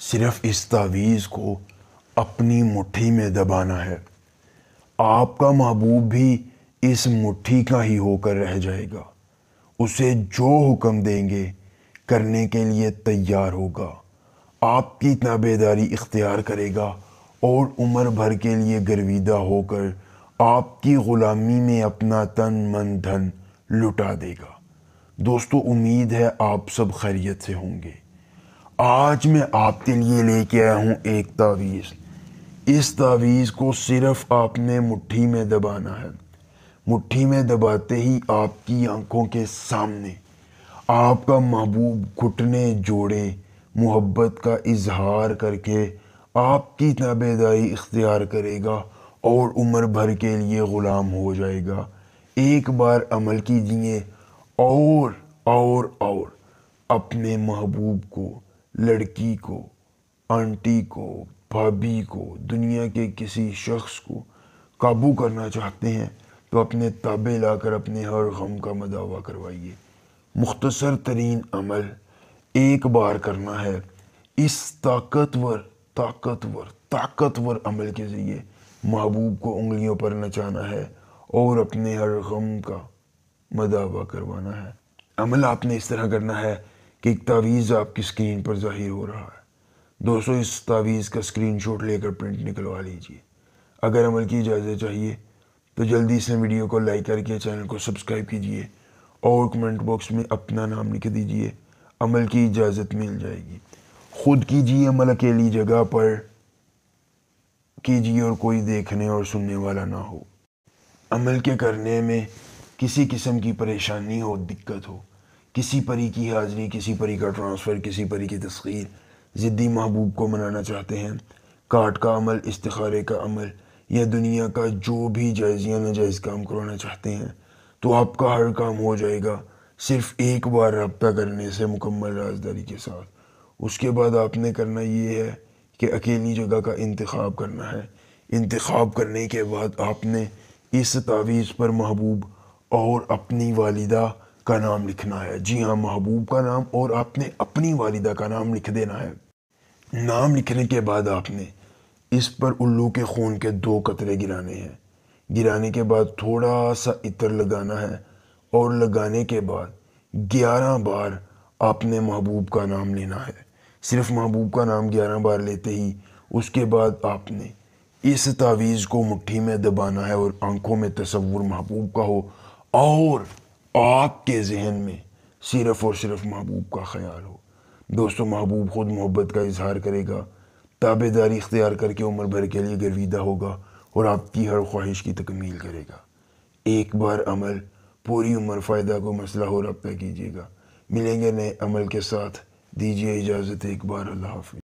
صرف اس تعویذ کو اپنی مٹھی میں دبانا ہے۔ آپ کا محبوب بھی اس مٹھی کا ہی ہو کر رہ جائے گا۔ اسے جو حکم دیں گے کرنے کے لیے تیار ہوگا۔ آپ کی تابعداری اختیار کرے گا اور عمر بھر کے لیے گرویدہ ہو کر آپ کی غلامی میں اپنا تن من دھن لٹا دے گا۔ دوستو، امید ہے آپ سب خیریت سے ہوں گے۔ آج میں آپ کے لیے لے کے آیا ہوں ایک تعویذ۔ اس تعویذ کو صرف آپ نے مٹھی میں دبانا ہے۔ مٹھی میں دباتے ہی آپ کی آنکھوں کے سامنے آپ کا محبوب گھٹنے جوڑے محبت کا اظہار کر کے آپ کی تابعداری اختیار کرے گا اور عمر بھر کے لیے غلام ہو جائے گا۔ ایک بار عمل کیجئے اور اپنے محبوب کو، لڑکی کو، آنٹی کو، بھابھی کو، دنیا کے کسی شخص کو قابو کرنا چاہتے ہیں تو اپنے تابع لا کر اپنے ہر غم کا مداوع کروائیے۔ مختصر ترین عمل ایک بار کرنا ہے۔ اس طاقتور عمل کے ذریعے محبوب کو انگلیوں پر نچانا ہے اور اپنے ہر غم کا مداوع کروانا ہے۔ عمل آپ نے اس طرح کرنا ہے کہ ایک تعویذ آپ کی اسکرین پر ظاہر ہو رہا ہے۔ دوستو، اس تعویذ کا اسکرین شاٹ لے کر پرنٹ نکلوا لیجئے۔ اگر عمل کی اجازت چاہیے تو جلدی سے ویڈیو کو لائک کر کے چینل کو سبسکرائب کیجئے اور کمنٹ باکس میں اپنا نام لکھ دیجئے۔ عمل کی اجازت مل جائے گی۔ خود کیجئے عمل، اکیلی جگہ پر کیجئے اور کوئی دیکھنے اور سننے والا نہ ہو۔ عمل کے کرنے میں کسی قسم کی پریشانی ہو، دقت ہو، کسی پری کی حاضری، کسی پری کا ٹرانسفر، کسی پری کی تسخیر، ضدی محبوب کو منانا چاہتے ہیں، کارڈ کا عمل، استخارے کا عمل یا دنیا کا جو بھی جائز یا ناجائز کام کروانا چاہتے ہیں تو آپ کا ہر کام ہو جائے گا صرف ایک بار رابطہ کرنے سے، مکمل رازداری کے ساتھ۔ اس کے بعد آپ نے کرنا یہ ہے کہ اکیلی جگہ کا انتخاب کرنا ہے۔ انتخاب کرنے کے بعد آپ نے اس تعویذ پر محبوب اور اپنی والدہ کا نام لکھنا ہے۔ جی ہاں، محبوب کا نام اور آپ نے اپنی والدہ کا نام لکھ دینا ہے۔ نام لکھنے کے بعد آپ نے اس پر الو کے خون کے 2 قطرے گرانے ہیں۔ گرانے کے بعد تھوڑا سا عطر لگانا ہے اور لگانے کے بعد 11 بار آپ نے محبوب کا نام لینا ہے۔ صرف محبوب کا نام 11 بار لیتے ہی اس کے بعد آپ نے اس تعویذ کو مٹھی میں دبانا ہے اور آنکھوں میں تصور محبوب کا ہو اور آپ کے ذہن میں صرف اور صرف محبوب کا خیال ہو۔ دوستو، محبوب خود محبت کا اظہار کرے گا، تابعداری اختیار کر کے عمر بھر کے لیے گرویدہ ہوگا اور آپ کی ہر خواہش کی تکمیل کرے گا۔ ایک بار عمل، پوری عمر فائدہ کو مسئلہ ہو رابطہ کیجیے گا۔ ملیں گے نئے عمل کے ساتھ۔ دیجیے اجازت، ایک بار اللہ حافظ۔